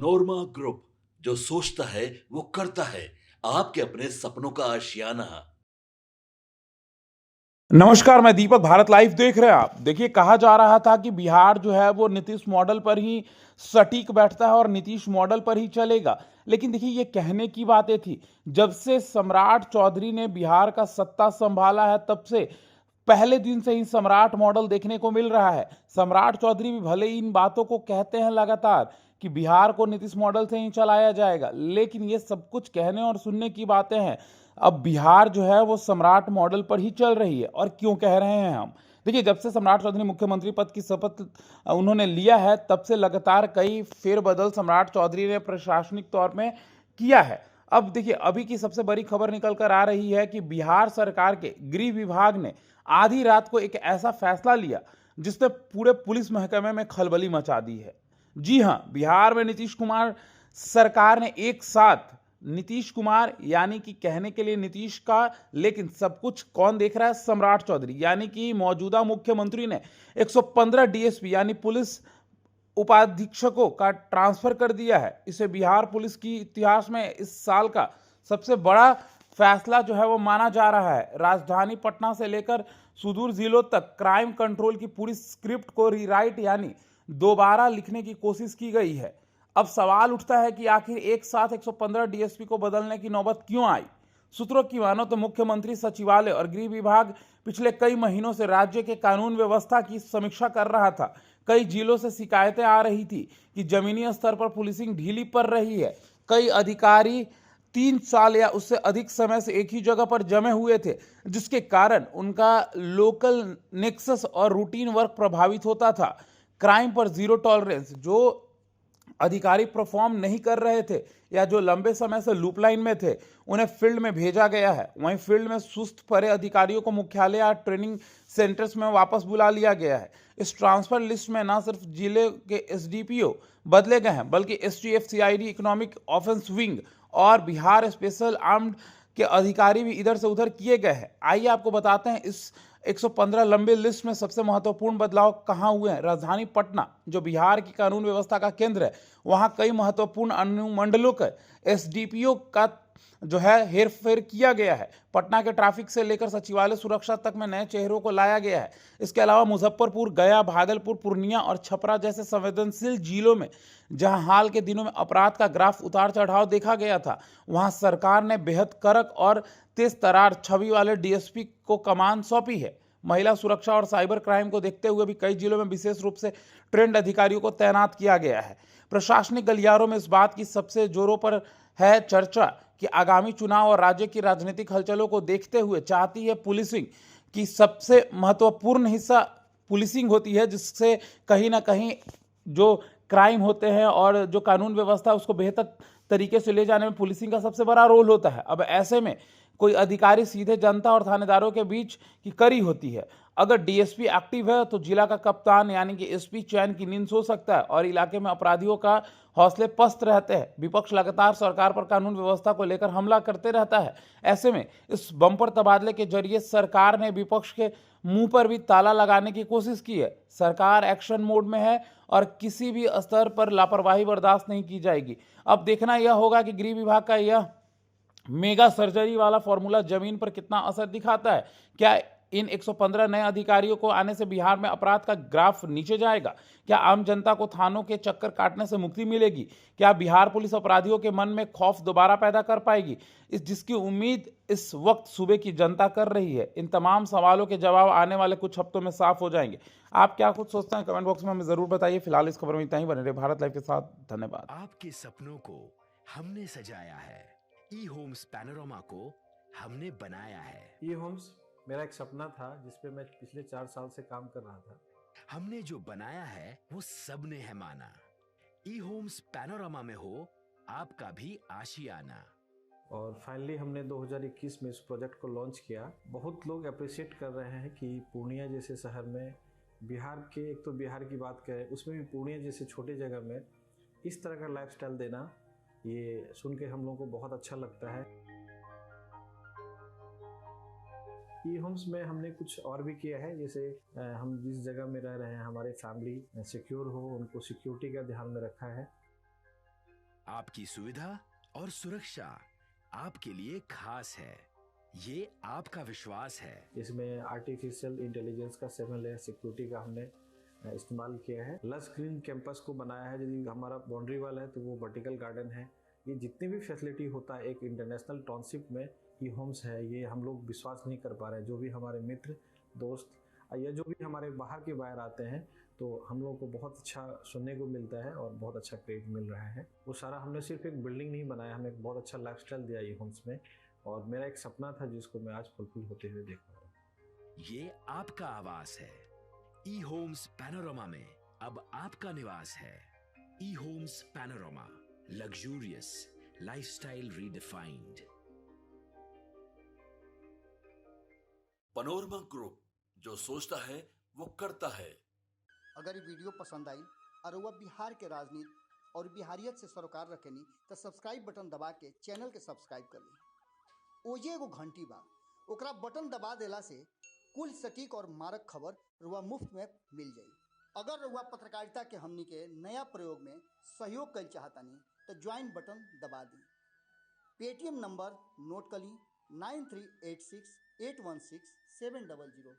Manorama group, जो सोचता है वो करता है। आपके अपने सपनों का आशियाना। नमस्कार, मैं दीपक। भारत लाइव देख रहे हैं आप। देखिए, कहा जा रहा था कि बिहार जो है वो नीतीश मॉडल पर ही सटीक बैठता है और नीतीश मॉडल पर ही चलेगा। लेकिन देखिए, ये कहने की बातें थी। जब से सम्राट चौधरी ने बिहार का सत्ता संभाला है, तब से पहले दिन से ही सम्राट मॉडल देखने को मिल रहा है। सम्राट चौधरी भी भले ही इन बातों को कहते हैं लगातार कि बिहार को नीतीश मॉडल से ही चलाया जाएगा, लेकिन ये सब कुछ कहने और सुनने की बातें हैं। अब बिहार जो है वो सम्राट मॉडल पर ही चल रही है। और क्यों कह रहे हैं हम? देखिए, जब से सम्राट चौधरी मुख्यमंत्री पद की शपथ उन्होंने लिया है, तब से लगातार कई फेरबदल सम्राट चौधरी ने प्रशासनिक तौर में किया है। अब देखिए, अभी की सबसे बड़ी खबर निकल कर आ रही है कि बिहार सरकार के गृह विभाग ने आधी रात को एक ऐसा फैसला लिया जिसने पूरे पुलिस महकमे में खलबली मचा दी है। जी हां, बिहार में नीतीश कुमार सरकार ने एक साथ नीतीश कुमार यानी कि कहने के लिए नीतीश का, लेकिन सब कुछ कौन देख रहा है? सम्राट चौधरी यानी कि मौजूदा मुख्यमंत्री ने 115 डीएसपी यानी पुलिस उपाधीक्षकों का ट्रांसफर कर दिया है। इसे बिहार पुलिस की इतिहास में इस साल का सबसे बड़ा फैसला जो है वो माना जा रहा है। राजधानी पटना से लेकर सुदूर जिलों तक क्राइम कंट्रोल की पूरी स्क्रिप्ट को रीराइट यानी दोबारा लिखने की कोशिश की गई है। अब सवाल उठता है कि आखिर एक साथ 115 डीएसपी को बदलने की नौबत क्यों आई? सूत्रों की मानो तो मुख्यमंत्री सचिवालय और गृह विभाग पिछले कई महीनों से राज्य के कानून व्यवस्था की समीक्षा कर रहा था। कई जिलों से शिकायतें आ रही थी कि जमीनी स्तर पर पुलिसिंग ढीली पड़ रही है। कई अधिकारी 3 साल या उससे अधिक समय से एक ही जगह पर जमे हुए थे, जिसके कारण उनका लोकल नेक्सस और रूटीन वर्क प्रभावित होता था। क्राइम पर जीरो टॉलरेंस, जो अधिकारी परफॉर्म नहीं कर रहे थे या जो लंबे समय से लूप लाइन में थे, उन्हें फील्ड में भेजा गया है। वहीं फील्ड में सुस्त पड़े अधिकारियों को मुख्यालय या ट्रेनिंग सेंटर्स में वापस बुला लिया गया है। इस ट्रांसफर लिस्ट में न सिर्फ जिले के एसडीपीओ बदले गए हैं, बल्कि STF, CID, economic offence wing और बिहार स्पेशल आर्म्ड के अधिकारी भी इधर से उधर किए गए हैं। आइए आपको बताते हैं इस 115 लंबे लिस्ट में सबसे महत्वपूर्ण बदलाव कहां हुए हैं। राजधानी पटना, जो बिहार की कानून व्यवस्था का केंद्र है, वहां कई महत्वपूर्ण अनुमंडलों के एसडीपीओ का जो है हेर फेर किया गया है। पटना के ट्रैफिक से लेकर सचिवालय सुरक्षा तक में नए चेहरों को लाया गया है। इसके अलावा मुजफ्फरपुर, गया, भागलपुर, पूर्णिया और छपरा जैसे संवेदनशील जिलों में, जहां हाल के दिनों में अपराध का ग्राफ उतार चढ़ाव देखा गया था, वहां सरकार ने बेहद कड़क और तेज तरार छवि वाले डीएसपी को कमान सौंपी है। महिला सुरक्षा और साइबर क्राइम को देखते हुए भी कई जिलों में विशेष रूप से ट्रेंड अधिकारियों को तैनात किया गया है। प्रशासनिक गलियारों में इस बात की सबसे जोरों पर है चर्चा कि आगामी चुनाव और राज्य की राजनीतिक हलचलों को देखते हुए चाहती है पुलिसिंग की सबसे महत्वपूर्ण हिस्सा पुलिसिंग होती है, जिससे कहीं ना कहीं जो क्राइम होते हैं और जो कानून व्यवस्था है उसको बेहतर तरीके से ले जाने में पुलिसिंग का सबसे बड़ा रोल होता है। अब ऐसे में कोई अधिकारी सीधे जनता और थानेदारों के बीच की कड़ी होती है। अगर डीएसपी एक्टिव है तो जिला का कप्तान यानी कि एसपी चैन की नींद सो सकता है और इलाके में अपराधियों का हौसले पस्त रहते हैं। विपक्ष लगातार सरकार पर कानून व्यवस्था को लेकर हमला करते रहता है। ऐसे में इस बम्पर तबादले के जरिए सरकार ने विपक्ष के मुंह पर भी ताला लगाने की कोशिश की है। सरकार एक्शन मोड में है और किसी भी स्तर पर लापरवाही बर्दाश्त नहीं की जाएगी। अब देखना यह होगा कि गृह विभाग का यह मेगा सर्जरी वाला फॉर्मूला जमीन पर कितना असर दिखाता है। क्या इन 115 नए अधिकारियों को आने से बिहार में अपराध का ग्राफ नीचे जाएगा? क्या आम जनता को थानों के चक्कर काटने से मुक्ति मिलेगी? क्या बिहार पुलिस अपराधियों के मन में खौफ दोबारा पैदा कर पाएगी, इस जिसकी उम्मीद इस वक्त सूबे की जनता कर रही है? इन तमाम सवालों के जवाब आने वाले कुछ हफ्तों में साफ हो जाएंगे। आप क्या कुछ सोचते हैं? कमेंट बॉक्स में हमें जरूर बताइए। फिलहाल इस खबर में इतना ही। बने रहे भारत लाइव के साथ। धन्यवाद। आपके सपनों को हमने सजाया है, ई होम्स पैनोरमा को हमने बनाया है। ई होम्स मेरा एक सपना था जिस पे मैं पिछले 4 साल से काम कर रहा था। हमने जो बनाया है वो सबने है माना। ई होम्स पैनोरमा में हो आपका भी आशियाना। और फाइनली हमने 2021 में इस प्रोजेक्ट को लॉन्च किया। बहुत लोग अप्रिशिएट कर रहे हैं कि पूर्णिया जैसे शहर में, बिहार के, एक तो बिहार की बात करें उसमें भी पूर्णिया जैसे छोटे जगह में इस तरह का लाइफस्टाइल देना, ये सुन के हम लोगों को बहुत अच्छा लगता है। ई होम्स में हमने कुछ और भी किया है, जैसे हम जिस जगह में रह रहे हैं हमारे फैमिली सिक्योर हो, उनको सिक्योरिटी का ध्यान में रखा है। आपकी सुविधा और सुरक्षा आपके लिए खास है। ये आपका विश्वास है। इसमें आर्टिफिशियल इंटेलिजेंस का 7 लेयर सिक्योरिटी का हमने इस्तेमाल किया है। लस ग्रीन कैंपस को बनाया है। यदि हमारा बाउंड्री वाल है तो वो वर्टिकल गार्डन है। ये जितनी भी फैसिलिटी होता है एक इंटरनेशनल टाउनशिप में ई होम्स है, ये हम लोग विश्वास नहीं कर पा रहे हैं। जो भी हमारे मित्र दोस्त या जो भी हमारे बाहर के बाहर आते हैं तो हम लोग को बहुत अच्छा सुनने को मिलता है और बहुत अच्छा क्रेडिट मिल रहा है। वो सारा हमने सिर्फ एक बिल्डिंग नहीं बनाया, हमें एक बहुत अच्छा लाइफस्टाइल दिया ई होम्स में, और मेरा एक सपना था जिसको मैं आज फुलफिल होते हुए देख पा रहा हूँ। ये आपका आवास है। ई होम्स पैनोरामा में अब आपका निवास है। E homes Panorama, luxurious lifestyle redefined. Panorama group, जो सोचता है वो करता है। अगर ये वीडियो पसंद आई और वह बिहार के राजनीति और बिहारियत से सरोकार रखेनी तो सब्सक्राइब बटन दबा के चैनल के सब्सक्राइब कर ली। ओजे एगो घंटी बा, ओकरा बटन दबा देला से कुल सटीक और मारक खबर रुआ मुफ्त में मिल जाई। अगर रुआ पत्रकारिता के हमनी के नया प्रयोग में सहयोग कर चाहतानी तो ज्वाइन बटन दबा दी। पेटीएम नंबर नोट कर ली 9386816700।